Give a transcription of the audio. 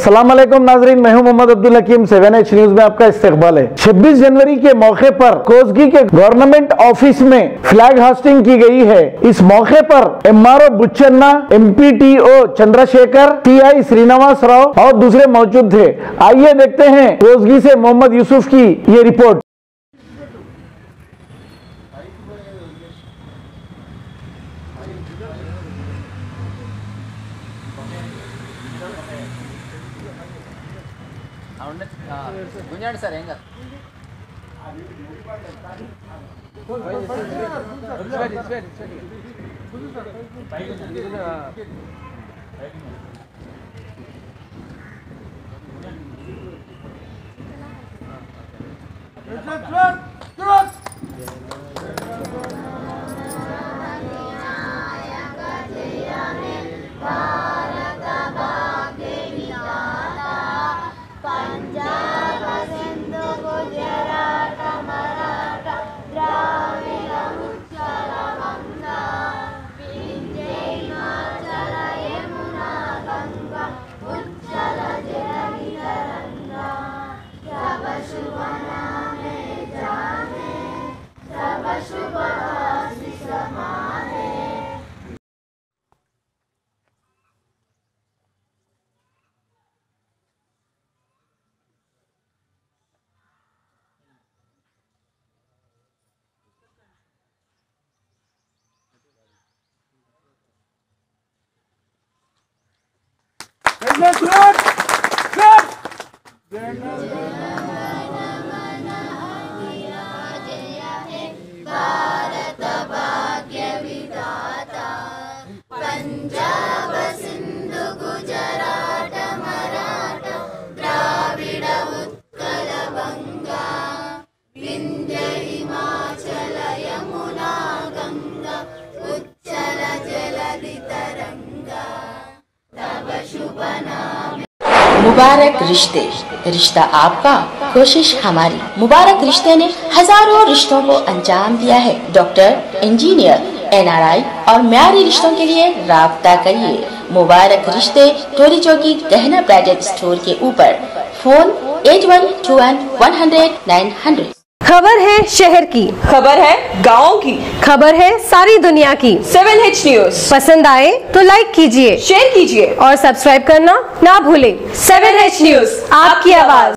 अस्सलाम वालेकुम नाजरीन, मैं हूं मोहम्मद अब्दुल हकीम। 7H न्यूज में आपका इस्तकबाल है। 26 जनवरी के मौके पर कोसगी के गवर्नमेंट ऑफिस में फ्लैग होस्टिंग की गई है। इस मौके पर MRO बुच्चन्ना, MPTO Chandrashekhar, TI Srinivas Rao और दूसरे मौजूद थे। आइए देखते हैं कोसगी से मोहम्मद यूसुफ की ये रिपोर्ट। గుంజండి సార్, ఏం కాదు. पंजाब सिंधु गुजरात मराठा द्राविड़ उत्कल गंगा विंध्य हिमाचल यमुना गंगा उच्चल जलधि तरंगा तव शुभ नाम। मुबारक रिश्ते, रिश्ता आपका, कोशिश हमारी। मुबारक रिश्ते ने हजारों रिश्तों को अंजाम दिया है। डॉक्टर, इंजीनियर, NRI और म्यारी रिश्तों के लिए राब्ता करिए। मुबारक रिश्ते, टोली चौकी, गहना ब्राइडल स्टोर के ऊपर। फोन 8121-100-900। खबर है शहर की, खबर है गाँव की, खबर है सारी दुनिया की। 7H न्यूज पसंद आए तो लाइक कीजिए, शेयर कीजिए और सब्सक्राइब करना ना भूलें। 7H न्यूज, आपकी आवाज।